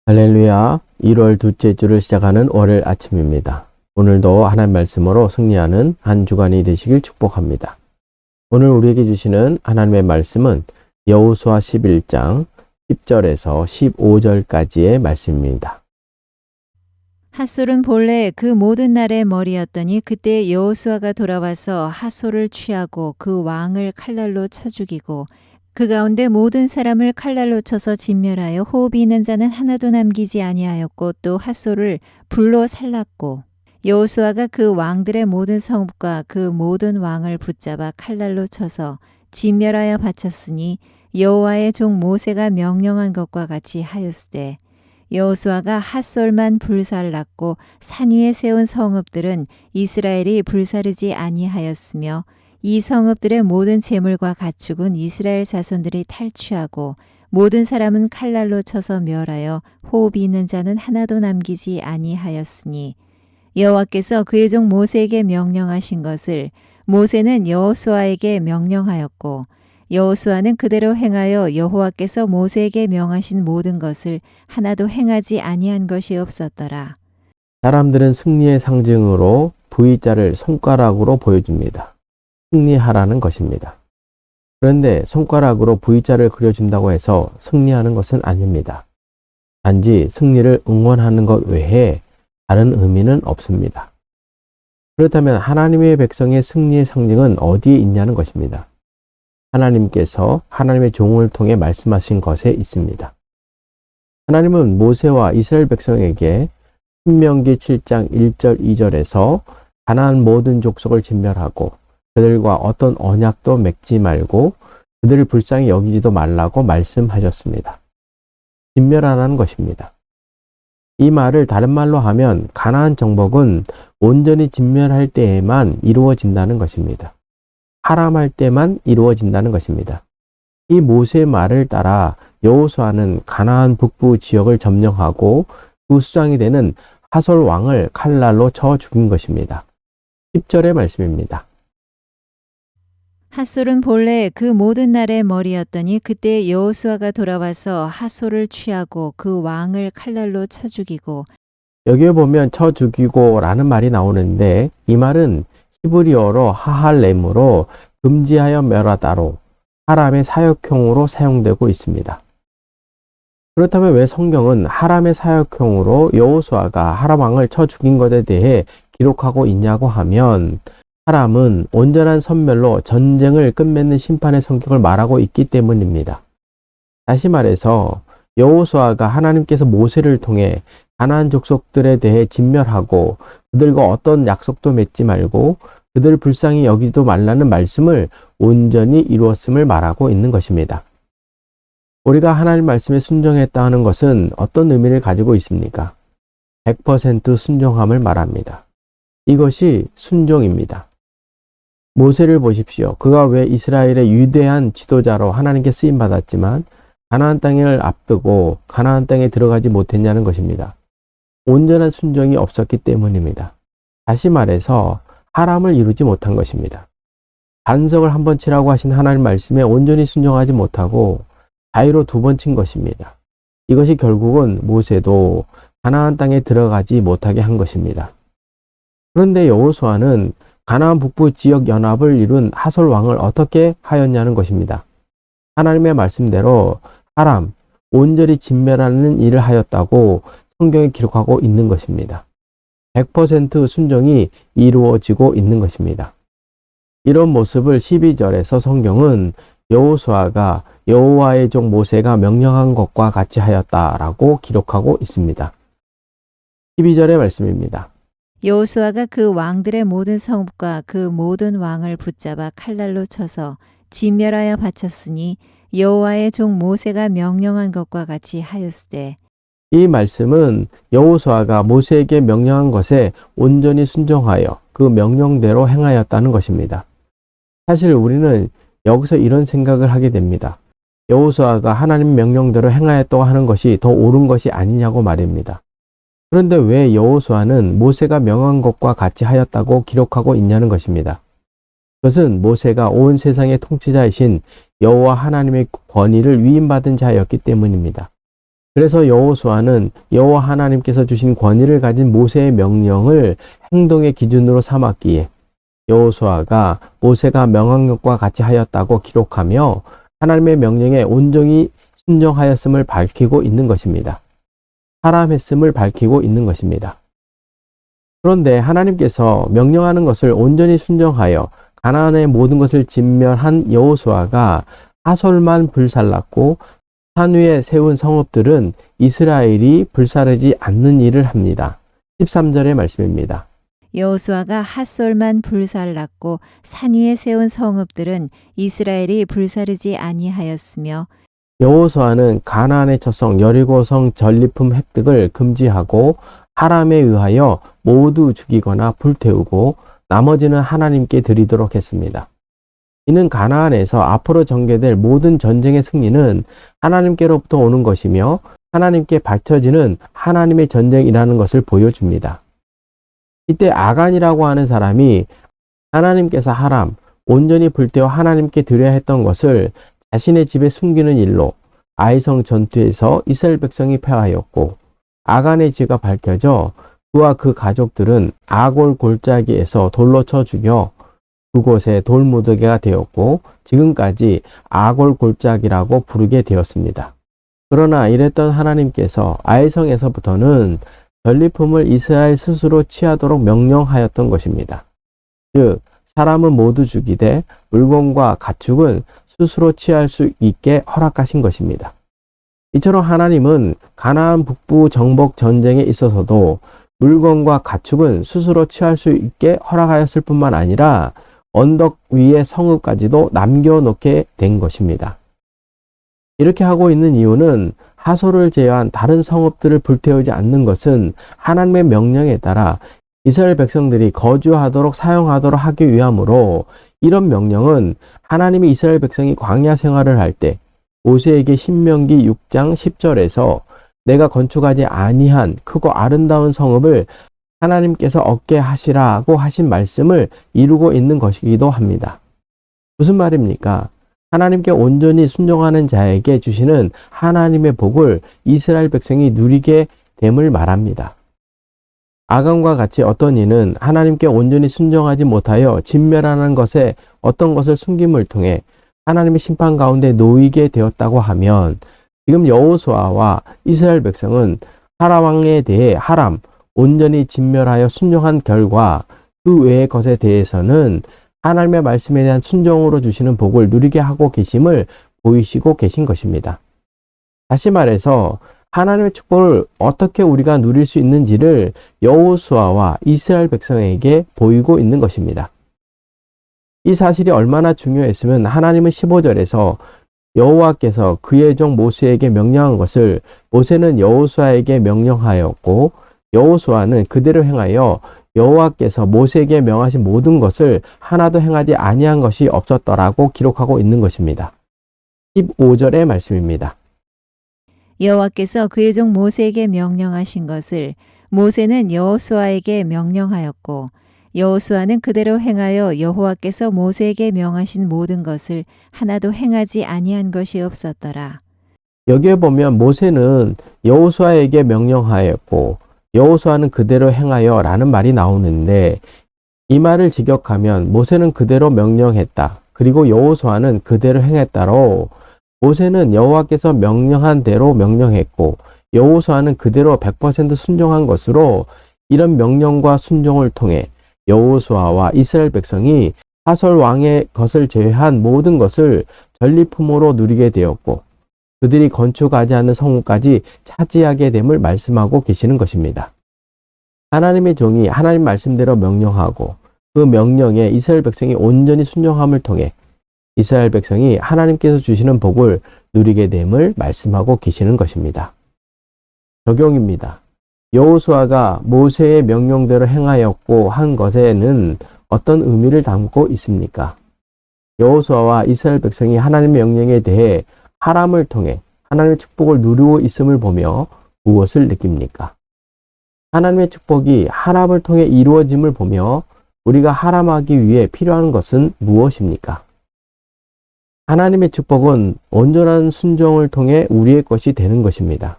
할렐루야, 1월 둘째 주를 시작하는 월요일 아침입니다. 오늘도 하나님 말씀으로 승리하는 한 주간이 되시길 축복합니다. 오늘 우리에게 주시는 하나님의 말씀은 여호수아 11장 10절에서 15절까지의 말씀입니다. 핫솔은 본래 그 모든 날의 머리였더니 그때 여호수아가 돌아와서 핫솔을 취하고 그 왕을 칼날로 쳐 죽이고 그 가운데 모든 사람을 칼날로 쳐서 진멸하여 호흡이 있는 자는 하나도 남기지 아니하였고 또 핫솔을 불로 살랐고 여호수아가 그 왕들의 모든 성읍과 그 모든 왕을 붙잡아 칼날로 쳐서 진멸하여 바쳤으니 여호와의 종 모세가 명령한 것과 같이 하였으되 여호수아가 핫솔만 불살랐고 산 위에 세운 성읍들은 이스라엘이 불사르지 아니하였으며 이 성읍들의 모든 재물과 가축은 이스라엘 자손들이 탈취하고 모든 사람은 칼날로 쳐서 멸하여 호흡이 있는 자는 하나도 남기지 아니하였으니 여호와께서 그의 종 모세에게 명령하신 것을 모세는 여호수아에게 명령하였고 여호수아는 그대로 행하여 여호와께서 모세에게 명하신 모든 것을 하나도 행하지 아니한 것이 없었더라. 사람들은 승리의 상징으로 V자를 손가락으로 보여줍니다. 승리하라는 것입니다. 그런데 손가락으로 V자를 그려준다고 해서 승리하는 것은 아닙니다. 단지 승리를 응원하는 것 외에 다른 의미는 없습니다. 그렇다면 하나님의 백성의 승리의 상징은 어디에 있냐는 것입니다. 하나님께서 하나님의 종을 통해 말씀하신 것에 있습니다. 하나님은 모세와 이스라엘 백성에게 신명기 7장 1절 2절에서 가나안 모든 족속을 진멸하고 그들과 어떤 언약도 맺지 말고 그들을 불쌍히 여기지도 말라고 말씀하셨습니다. 진멸하라는 것입니다. 이 말을 다른 말로 하면 가나안 정복은 온전히 진멸할 때에만 이루어진다는 것입니다. 하람할 때만 이루어진다는 것입니다. 이 모세의 말을 따라 여호수아는 가나안 북부 지역을 점령하고 그 수장이 되는 핫솔 왕을 칼날로 쳐 죽인 것입니다. 10절의 말씀입니다. 핫솔은 본래 그 모든 날의 머리였더니 그때 여호수아가 돌아와서 핫솔을 취하고 그 왕을 칼날로 쳐 죽이고 여기에 보면 쳐 죽이고 라는 말이 나오는데 이 말은 히브리어로 하할렘으로 금지하여 멸하다로 하람의 사역형으로 사용되고 있습니다. 그렇다면 왜 성경은 하람의 사역형으로 여호수아가 하람 왕을 쳐 죽인 것에 대해 기록하고 있냐고 하면 하람은 온전한 선멸로 전쟁을 끝맺는 심판의 성격을 말하고 있기 때문입니다. 다시 말해서 여호수아가 하나님께서 모세를 통해 가나안 족속들에 대해 진멸하고 그들과 어떤 약속도 맺지 말고 그들을 불쌍히 여기지도 말라는 말씀을 온전히 이루었음을 말하고 있는 것입니다. 우리가 하나님 말씀에 순종했다 하는 것은 어떤 의미를 가지고 있습니까? 100% 순종함을 말합니다. 이것이 순종입니다. 모세를 보십시오. 그가 왜 이스라엘의 위대한 지도자로 하나님께 쓰임받았지만 가나안 땅을 앞두고 가나안 땅에 들어가지 못했냐는 것입니다. 온전한 순종이 없었기 때문입니다. 다시 말해서 하람을 이루지 못한 것입니다. 반석을 한 번 치라고 하신 하나님 말씀에 온전히 순종하지 못하고 자유로 두 번 친 것입니다. 이것이 결국은 모세도 가나안 땅에 들어가지 못하게 한 것입니다. 그런데 여호수아는 가나안 북부 지역 연합을 이룬 핫솔 왕을 어떻게 하였냐는 것입니다. 하나님의 말씀대로 하람, 온전히 진멸하는 일을 하였다고 성경에 기록하고 있는 것입니다. 100% 순종이 이루어지고 있는 것입니다. 이런 모습을 12절에서 성경은 여호수아가 여호와의 종 모세가 명령한 것과 같이 하였다라고 기록하고 있습니다. 12절의 말씀입니다. 여호수아가 그 왕들의 모든 성읍과 그 모든 왕을 붙잡아 칼날로 쳐서 진멸하여 바쳤으니 여호와의 종 모세가 명령한 것과 같이 하였으되 이 말씀은 여호수아가 모세에게 명령한 것에 온전히 순종하여 그 명령대로 행하였다는 것입니다. 사실 우리는 여기서 이런 생각을 하게 됩니다. 여호수아가 하나님 명령대로 행하였다고 하는 것이 더 옳은 것이 아니냐고 말입니다. 그런데 왜 여호수아는 모세가 명한 것과 같이 하였다고 기록하고 있냐는 것입니다. 그것은 모세가 온 세상의 통치자이신 여호와 하나님의 권위를 위임받은 자였기 때문입니다. 그래서 여호수아는 여호와 하나님께서 주신 권위를 가진 모세의 명령을 행동의 기준으로 삼았기에 여호수아가 모세가 명령과 같이 하였다고 기록하며 하나님의 명령에 온전히 순종하였음을 밝히고 있는 것입니다. 사람했음을 밝히고 있는 것입니다. 그런데 하나님께서 명령하는 것을 온전히 순종하여 가나안의 모든 것을 진멸한 여호수아가 하솔만 불살랐고 산 위에 세운 성읍들은 이스라엘이 불사르지 않는 일을 합니다. 13절의 말씀입니다. 여호수아가 핫솔만 불살랐고 산 위에 세운 성읍들은 이스라엘이 불사르지 아니하였으며 여호수아는 가나안의 첫성 여리고성 전리품 획득을 금지하고 하람에 의하여 모두 죽이거나 불태우고 나머지는 하나님께 드리도록 했습니다. 이는 가나안에서 앞으로 전개될 모든 전쟁의 승리는 하나님께로부터 오는 것이며 하나님께 바쳐지는 하나님의 전쟁이라는 것을 보여줍니다. 이때 아간이라고 하는 사람이 하나님께서 하람, 온전히 불태워 하나님께 드려야 했던 것을 자신의 집에 숨기는 일로 아이성 전투에서 이스라엘 백성이 패하였고 아간의 죄가 밝혀져 그와 그 가족들은 아골 골짜기에서 돌로 쳐 죽여 그곳에 돌무더기가 되었고 지금까지 아골 골짜기라고 부르게 되었습니다. 그러나 이랬던 하나님께서 아이성에서부터는 전리품을 이스라엘 스스로 취하도록 명령하였던 것입니다. 즉 사람은 모두 죽이되 물건과 가축은 스스로 취할 수 있게 허락하신 것입니다. 이처럼 하나님은 가나안 북부 정복 전쟁에 있어서도 물건과 가축은 스스로 취할 수 있게 허락하였을 뿐만 아니라 언덕 위의 성읍까지도 남겨놓게 된 것입니다. 이렇게 하고 있는 이유는 하솔을 제외한 다른 성읍들을 불태우지 않는 것은 하나님의 명령에 따라 이스라엘 백성들이 거주하도록 사용하도록 하기 위함으로 이런 명령은 하나님이 이스라엘 백성이 광야 생활을 할 때 모세에게 신명기 6장 10절에서 내가 건축하지 아니한 크고 아름다운 성읍을 하나님께서 얻게 하시라고 하신 말씀을 이루고 있는 것이기도 합니다. 무슨 말입니까? 하나님께 온전히 순종하는 자에게 주시는 하나님의 복을 이스라엘 백성이 누리게 됨을 말합니다. 아간과 같이 어떤 이는 하나님께 온전히 순종하지 못하여 진멸하는 것에 어떤 것을 숨김을 통해 하나님의 심판 가운데 놓이게 되었다고 하면 지금 여호수아와 이스라엘 백성은 하람 왕에 대해 하람 온전히 진멸하여 순종한 결과 그 외의 것에 대해서는 하나님의 말씀에 대한 순종으로 주시는 복을 누리게 하고 계심을 보이시고 계신 것입니다. 다시 말해서 하나님의 축복을 어떻게 우리가 누릴 수 있는지를 여호수아와 이스라엘 백성에게 보이고 있는 것입니다. 이 사실이 얼마나 중요했으면 하나님은 15절에서 여호와께서 그의 종 모세에게 명령한 것을 모세는 여호수아에게 명령하였고 여호수아는 그대로 행하여 여호와께서 모세에게 명하신 모든 것을 하나도 행하지 아니한 것이 없었더라고 기록하고 있는 것입니다. 15절의 말씀입니다. 여호와께서 그의 종 모세에게 명령하신 것을 모세는 여호수아에게 명령하였고 여호수아는 그대로 행하여 여호와께서 모세에게 명하신 모든 것을 하나도 행하지 아니한 것이 없었더라. 여기에 보면 모세는 여호수아에게 명령하였고 여호수아는 그대로 행하여 라는 말이 나오는데 이 말을 직역하면 모세는 그대로 명령했다. 그리고 여호수아는 그대로 행했다로 모세는 여호와께서 명령한 대로 명령했고 여호수아는 그대로 100% 순종한 것으로 이런 명령과 순종을 통해 여호수아와 이스라엘 백성이 하솔 왕의 것을 제외한 모든 것을 전리품으로 누리게 되었고 그들이 건축하지 않는 성읍까지 차지하게 됨을 말씀하고 계시는 것입니다. 하나님의 종이 하나님 말씀대로 명령하고 그 명령에 이스라엘 백성이 온전히 순종함을 통해 이스라엘 백성이 하나님께서 주시는 복을 누리게 됨을 말씀하고 계시는 것입니다. 적용입니다. 여호수아가 모세의 명령대로 행하였고 한 것에는 어떤 의미를 담고 있습니까? 여호수아와 이스라엘 백성이 하나님의 명령에 대해 하람을 통해 하나님의 축복을 누리고 있음을 보며 무엇을 느낍니까? 하나님의 축복이 하람을 통해 이루어짐을 보며 우리가 하람하기 위해 필요한 것은 무엇입니까? 하나님의 축복은 온전한 순종을 통해 우리의 것이 되는 것입니다.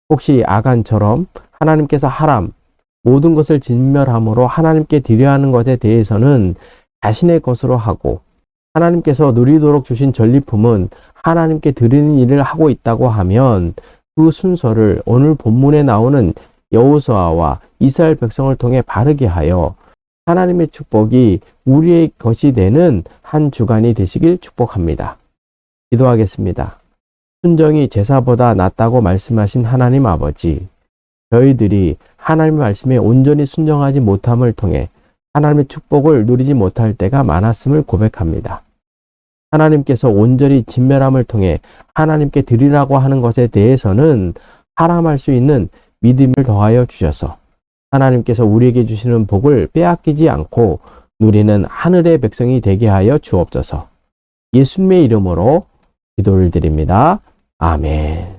혹시 아간처럼 하나님께서 하람, 모든 것을 진멸함으로 하나님께 드려야 하는 것에 대해서는 자신의 것으로 하고 하나님께서 누리도록 주신 전리품은 하나님께 드리는 일을 하고 있다고 하면 그 순서를 오늘 본문에 나오는 여호수아와 이스라엘 백성을 통해 바르게 하여 하나님의 축복이 우리의 것이 되는 한 주간이 되시길 축복합니다. 기도하겠습니다. 순정이 제사보다 낫다고 말씀하신 하나님 아버지, 저희들이 하나님의 말씀에 온전히 순종하지 못함을 통해 하나님의 축복을 누리지 못할 때가 많았음을 고백합니다. 하나님께서 온전히 진멸함을 통해 하나님께 드리라고 하는 것에 대해서는 하람할 수 있는 믿음을 더하여 주셔서 하나님께서 우리에게 주시는 복을 빼앗기지 않고 누리는 하늘의 백성이 되게 하여 주옵소서. 예수님의 이름으로 기도를 드립니다. 아멘.